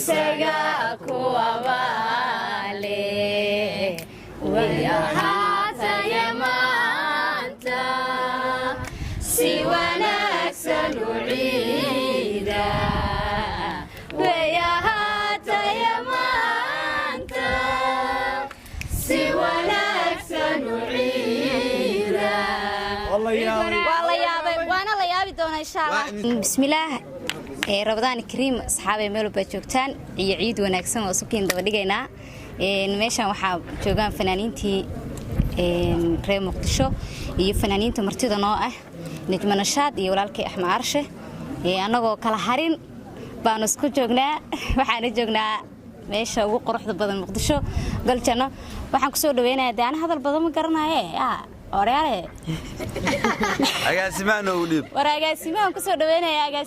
isaga kuwa baale wayahaataya maanta si wanaagsan u ciida wayahaataya maanta si wanaagsan u ciida waana la yaabi doonaa insha Allah bismillaah رمضان كريم أصحابي ميلو بجوكتان يعيد ونكسم وسكين دبديجينا ماشان وحاب جوجان فنانينتي ريم مقدشو يفنانينتي مرتضى نوعه نجمنا شاد يولالك أحمد عرشه أنا جو كلا حرين بانسكو جوجنا وحنا جوجنا ماشى وقروح بدن مقدشو قلت أنا وحنا كسور دوينا ده أنا هذا البدن مقرنا إيه أورياله أجاسمها نوليب وراجاسمها كسر دوينا يا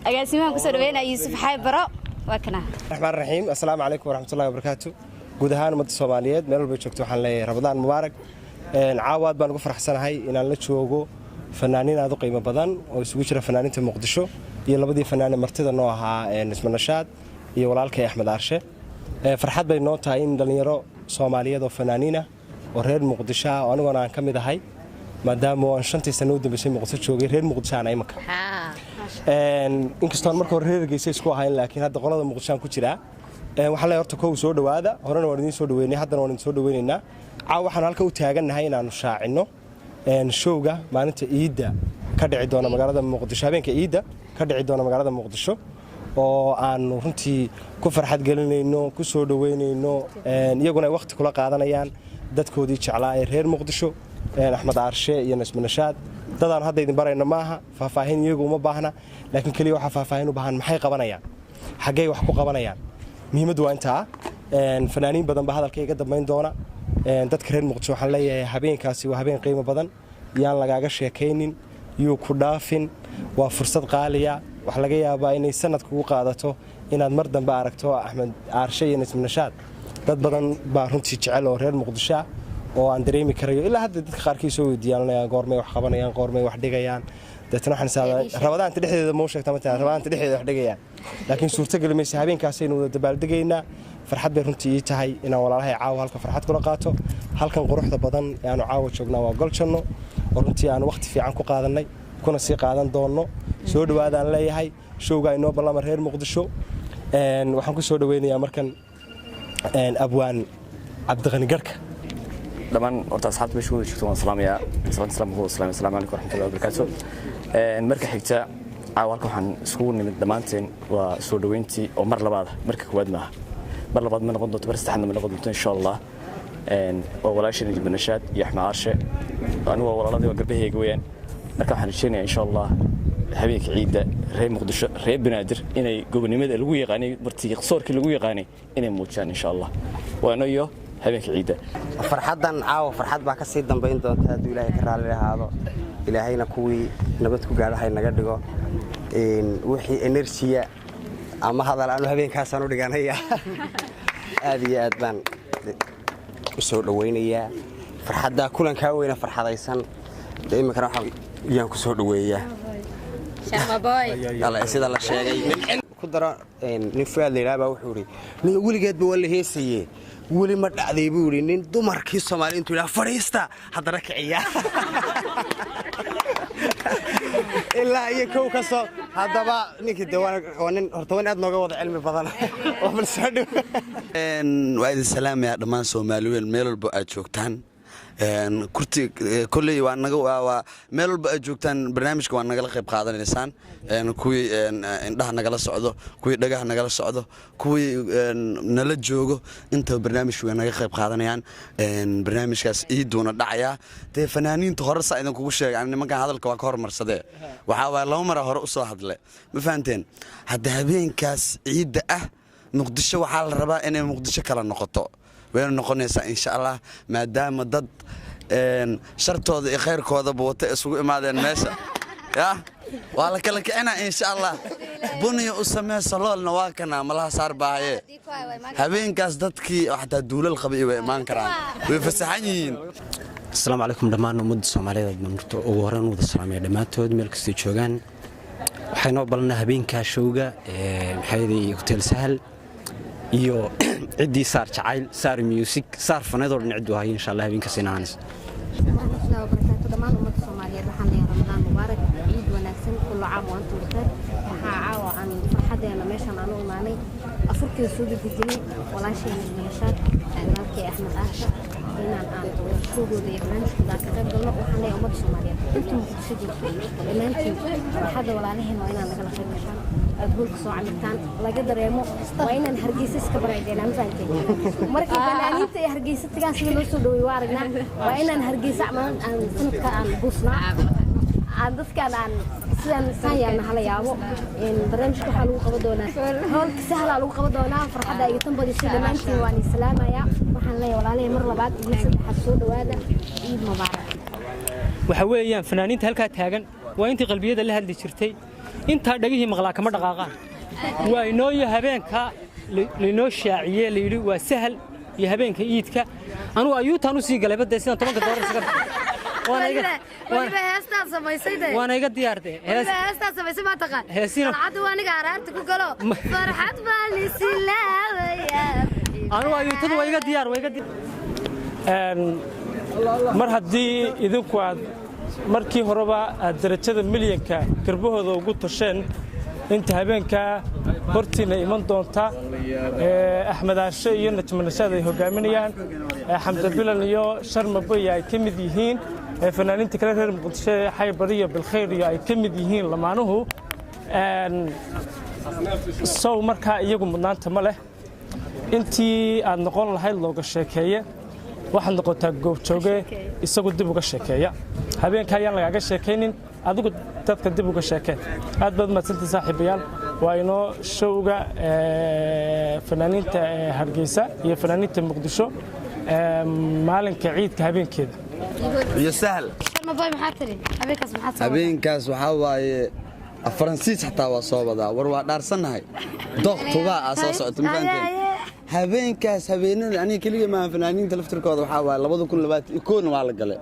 أجاسمها كسر دوينا يوسف حي براء وكنا الرحمن الرحيم السلام عليكم ورحمة الله وبركاته جودهان مد الصوماليات ميل بيشوفتوا حنا رمضان مبارك عواد بنقول فرح سنة هاي إن الله تشوفوا فنانين هذو قيمة بدن ويسويشنا فنانين مقدشو يلا بدي فنان مرتضى نوعها اسمه نشاد يولالك أحمد عرشه فرحات بيناتها إن دنيرو صوماليات وفنانينه وreer muqdisho aniga aan kamid ahay maadaama aan shantii sano u dambeysay muqdisho joogay reer muqdisho aan imaka inkastoo markii hore reerkiisa isku ahayn laakiin hadda qolada muqdisho aan ku jira waxa la horta koow soo dhawaada horena waan idin soo dhaweynay haddana waan idin soo dhaweynaynaa waxaan halka u taaganahay inaanu shaacino showga maalinta Ciidda ka dhici doona magaalada muqdisho habeenka Ciidda ka dhici doona magaalada muqdisho oo aan runtii ku farxad gelinayno ku soo dhaweynayno iyaguna waqti kula qaadanayaan dadkoodii jeclaa ee reer muqdisho Axmed Caarshe iyo Nasma Nashaad dadaan hadda idin barayna maaha faahfaahin iyagu uma baahna laakiin kaliya waxa faahfaahin u baahan maxay qabanayaan xagee wax ku qabanayaan muhiimadu waa inta fanaaniin badan ba hadalka iga dambeyn doona dadka reer muqdisho waxaan leeyahay habeenkaasi waa habeen qiimo badan yaan lagaaga sheekaynin iyo ku dhaafin waa fursad qaaliya wax laga yaabaa inay sanad kugu qaadato inaad mar dambe aragto Axmed Caarshe iyo Nasma Nashaad dad badan baa runtii jecel oo reer muqdisho oo aan dareemi karayo ilaa hadda dadka qaarkiis soo weydiiyaan goormay wax qabanayaan goormay wax dhigayaan dadna waxaan saabay rabadaanta dhexdeeda ma sheegtaa maanta rabadaanta dhexdeeda wax dhigayaan laakiin suurtagal ma yahay habeenkaas inuu dabaaldegaynaa farxad bay runtii tahay inaan walaalahay caawa halka farxad kula qaato halkan quruxda badan ee aanu caawa joognaa waa goljanno oo runtii aan waqti fiican ku qaadanay kuna sii qaadan doono soo dhawaadaan leeyahay showga inoo ballama reer muqdisho waxaan ku soo dhaweynayaa markan أبوان عبد الغني قرك. طبعاً أصحاب مشهور شفتوا سلامية سلام هو السلام عليكم ورحمة الله وبركاته. مركز حكتا عوالكم عن سكون من دمانتين وسودوينتي أو مرة مركز ودمها مرة بعد من غضة برستحنا من غضة إن شاء الله. ولا شيء نجيب النشاد يحمى عرشه أنا والله راضي وقربه يقوين مركز حنشيني إن شاء الله. habeenka ciida reer muqdisho reer banaadir inay gobonimada lagu yaqaanay bartii qsoorkii lagu yaqaanay inay muujiyaan insha Allah waana iyo habeenka ciida farxadan caawa farxad baa ka sii dambeyn doonta hadii Ilaahay ka raali lahaado Ilaahayna kuwii nabad ku gaadhay naga dhigo wixii energy ama hadal aanu habeenkaas aanu dhiganaya aad iyo aad baan u soo dhaweynayaa farxadda kulanka weyn farxadaysan deemakana waxaan ku soo dhaweeyaa الله سيد الله شيء كدرا نفعل لي رابع وحوري ولقيت بقول له هسيه ولي ما دعدي بيقولي إن دمر كيس سومالي أنتوا لا فريستا هذا ركعية إلا يكو كسر هذا بقى نيك الدوان ونن أدنى وضع علمي بدنا وبالسعد وعيد السلام يا دمان سومالي الميل البقى شوكتان كرتي كل يوم نجوا ميل بأجوكتان برنامج كمان نجلا خيب قاعدة الإنسان كوي ده نجلا صعده كوي دجاه نجلا صعده كوي نلج جوجو أنت برنامج شوي نجلا خيب قاعدة يعني برنامج كاس إيدون الدعية تفنانين تخرص إذا كوش يعني ما كان هذا الكواكور مرصدة وحاول الله مرة هرقص واحد له مفهمتين هذا هبين كاس عيد مقدشة وحال الربا إن مقدشة كلا نقطة وين نقولنيسا إن شاء الله ما دام ضد شرطه خير كذا بوت سوق مادن ماشى يا والله كلك أنا إن شاء الله بني أسمى صلال نواكنا ملها صار باعي هبين كاس ضدكي واحدة دولة الخبيئة وإيمان كرام ويفسحين السلام عليكم دمان ومد الصومالية مرتو ووران وذ السلام يا دماتود ملك استيشوغان waxay noo balnaa habeenka showga maxayday hotel sahal iyo ciddii saar jacayl saar music saar fanadoo dhan ciddu ahay insha Allah habeenka siinaanis dhammaan ummadda Soomaaliyeed waxaan leeyahay Ramadaan mubaarak ciid wanaagsan kullu caam wa antum bikhair waxa caawa aan farxadeena meeshan aan u imaanay afurkii soo dejinay walaashayna Nashaad walaalkay Axmed Aasha inaan aan showgooda iyo barnaamijkooda ka qayb galno waxaan leeyahay ummadda Soomaaliyeed intuu muqdisho joogto dhammaantiin farxadda walaalaheen waa inaan nagala qayb gashaan أقولك سو عملتان لقى دريمو وين هرجيسس كبريدين أنا فهمتي مركب فنانين تي هرجيسس تكان سيلو سودوي وارجنا وين هرجيس عمل أن سنت كان بوسنا عندك كان عن سيان هلا يابو إن برنامج كحلو قبضونا هول سهل على قبضونا فرحة يتم بدي سلمان تي واني سلامة يا وحنا لي ولا لي مرة بعد يجلس حسود وهذا عيد مبارك وحويان فنانين هلكا تاجن وأنت قلبية اللي هاللي شرتي inta dhagihii maqlaa kama dhaqaaqaan waa inoo iyo habeenka linoo shaaciye leeyli waa sahal iyo habeenka iidka anu ayuutan u sii galay badda sida $10 iska وانا iga diyaartay heestaa samaysay ma taqaan farxad waa aniga araarta ku galo farxad baa li silaawaya anu ayuutadu waa iga diyaar mar haddii idinku aad markii horeba darajada milyanka garbahooda ugu tasheen inta habeenka hortiina iman doonta Axmed Aashe iyo Najma Nashaad ay hogaaminayaan Xamda Bilan iyo Sharma Boy ay kamid yihiin fanaaniinta kale reer Muqdisho xay bariyo bil khayr iyo ay kamid yihiin lamaanuhu soo marka iyagu mudnaanta ma leh intii aad noqon lahayd looga sheekeeye waxaad noqotaa goobjooge isagu dib uga sheekeeya habeenka ayaan lagaga sheekaynin adigu dadka dib uga sheekeen aad baad mahadsantahay saaxiibayaal waa inoo showga fanaaniinta Hargeysa iyo fanaaniinta Muqdisho maalinka ciidka habeenkeeda iyo sahal ma bay maxaa tiri habeenkaas waxa waaye Faransiis xataa waa soo wadaa war waa dhaarsanahay doqtuba soo socota ma fahanteen habeenkaas habeenada aniga kaliya ma fanaaniinta laftirkooda waxa waa 2021 waa la galay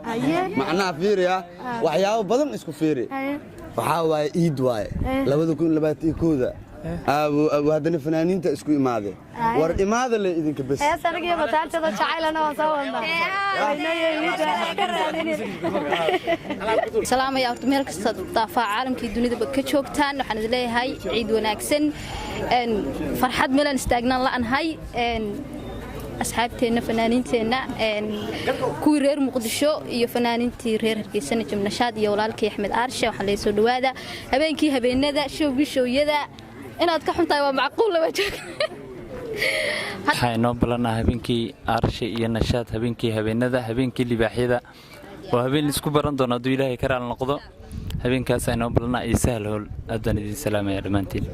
macnaha fiiriya waxyaabo badan isku fiiri waxa waaye iid waaye 2021 abu hadana fanaaniinta isku imaade war imaade la idinka bas aniga bataaltada jacaylana waan soo wadnaa salaam ya horta meel kasta daafa caalamkii dunida ka joogtaan waxaan idin leeyahay ciid wanaagsan farxad meelan istaagnaan la'anahay asxaabteena fanaaniinteena kuwii reer Muqdisho iyo fanaaniintii reer Hargeysa Najma Nashaad iyo walaalkay Axmed Aashe waxaan leeyahay soo dhawaada habeenkii habeenada showgishooyada inaad ka xuntahay waa macquul laba joog waxay noo balana habeenkii Aashe iyo Nashaad habeenkii habeenada habeenkii libaaxyada oo habeen isku baran doona haduu Ilaahay ka raal noqdo habeenkaas ay noo balana ay sahal hool adan idin salaamaya dhamaantiin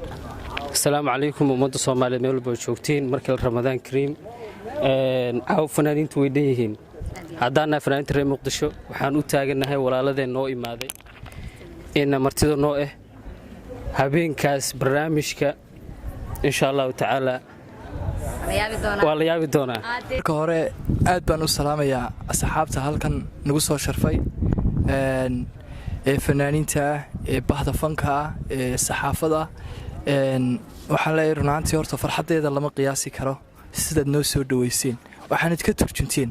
السلام عليكم ومدة صومالية ميل بوجوكتين مركل رمضان كريم عاو فنانين تويديهين هدانا فنانين تري مقدشو وحان وتاغنا هاي ولالدين نو إمادي إن مرتدو نو هابين كاس برنامجك إن شاء الله تعالى والله يابي دونا كهوري aad baan u salaamayaa asxaabta halkan nagu soo sharfay fanaaniinta bahda fanka saxaafada waxaan leeyahay runaantii horta farxadeeda lama qiyaasi karo sidaad noo soo dhaweyseen waxaanad ka turjunteen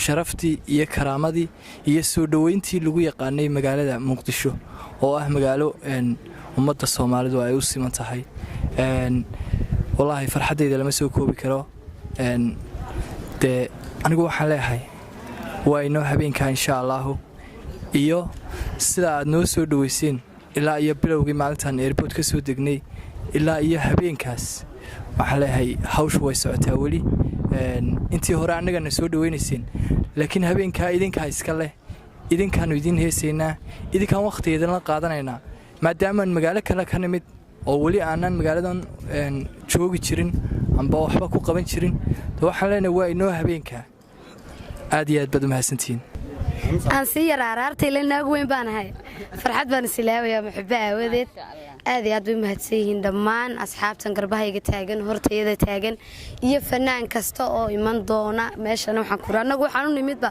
sharaftii iyo karaamadii iyo soo dhaweyntii lagu yaqaanay magaalada Muqdisho oo ah magaalo ummadda Soomaalidu ay u siman tahay wallahi farxadeeda lama soo koobi karo de anigu waxaan leeyahay waa inoo habeenka insha Allah iyo sida aad noo soo dhaweyseen ilaa iyo bilowgii maalintan airport ka soo degnay ilaa iyo habeenkaas waxaan leeyahay hawshu way socotaa wali intii hore annagana soo dhaweynayseen laakiin habeenka idinka iska leh idinkaanu idin heesaynaa idinkaan waqtigeeda la qaadanaynaa maadaama magaalo kale ka nimid oo wali aanan magaaladan joogi jirin amba waxba ku qaban jirin waxaan leenahay waa inoo habeenka aad iyo aad baad u mahadsantihiin aan si yar araartay la naag weyn baan ahay farxad baan islaawayaa muxibba aawadeed aad iyo aad bay mahadsan yihiin dhammaan asxaabtan garbahayga taagan hortayada taagan iyo fanaan kasta oo iman doona meeshana waxaan ku anagu waxaan u nimidba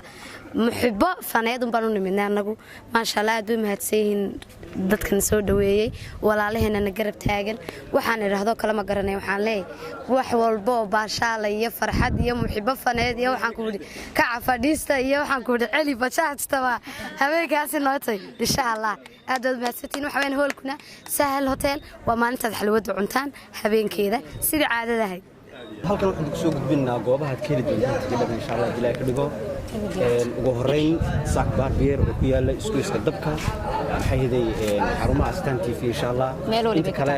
muxibbo faneed un baan u nimidnay anagu maasha Allah aad bay mahadsan yihiin dadkan soo dhaweeyay walaalaheena garab taagan waxaan iraahdo kala ma garanay waxaan leeyahay wax walba oo baashaala iyo farxad iyo muxibbo faneed iyo waxaan ku wadi ka cafadhiista iyo waxaan ku wadi celi bajaajtaba habeenkaasi nootay insha Allah aad baad mahadsantiin waxaan hoolkuna Sahal Hotel waa maalinta xalwada cuntaan habeenkeeda sida caadada ahayd halkan waxaan ku soo gudbinaa goobaha keli doonta tigidhada insha Allah ilaahay ka dhigo ugu horeyn saak barbier oo ku yaala iskuulka dabka waxay hiday xarumaha Astaan TV insha Allah inta kale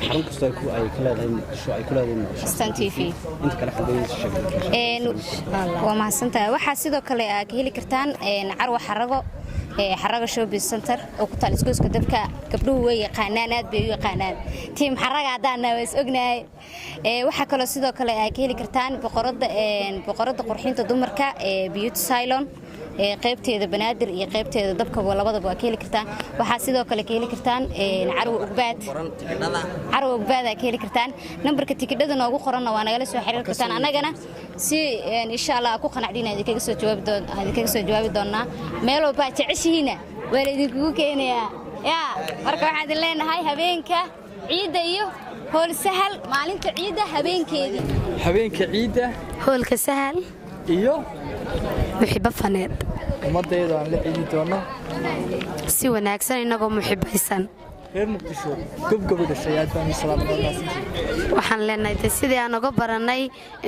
xarun kasta ay ka leedahay muqdisho ay ku leedahay Astaan TV inta kale xageeyay waa mahadsantahay waxa sidoo kale aad heli kartaan carwo xarago xaraga shopping center oo ku taal iskuulka dabka gabdhuhu way yaqaanaan aad bay u yaqaanaan team xaraga hadaan is ognahay waxa kale sidoo kale aad heli kartaan boqorada qurxinta dumarka beauty salon qaybteeda banaadir iyo qaybteeda dabka labadaba waa heli kartaan waxa sidoo kale heli kartaan carwo ugbaad aad heli kartaan nambarka tigidhada noogu qoranna waa nagala soo xiriir kartaan anagana si insha Allah ku qanacdina idinkaga soo jawaabi doonaa meel walba jeceshiina waa idinku keenaya marka waxaan leenahay habeenka ciida iyo hool Sahal maalinta ciida habeenkeedii habeenka ciida hoolka Sahal iyo muxibbo faneed umadeedo aan la ciidi doono si wanaagsan inagoo muxibbaysan reer muqdisho gobgobada shayaad baan salaamaynaa waxaan leenahay sidii aan uga baranay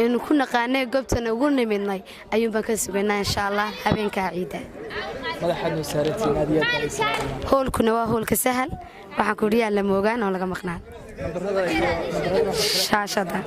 in ku naqaanay goobtan ugu nimidnay ayuu baan ka sugaynaa insha Allah habeenka ciida madaxdu saaratiin adiga hoolkuna waa hoolka Sahal waxaan ku riyaa la moogaan oo laga maqnaan shaashada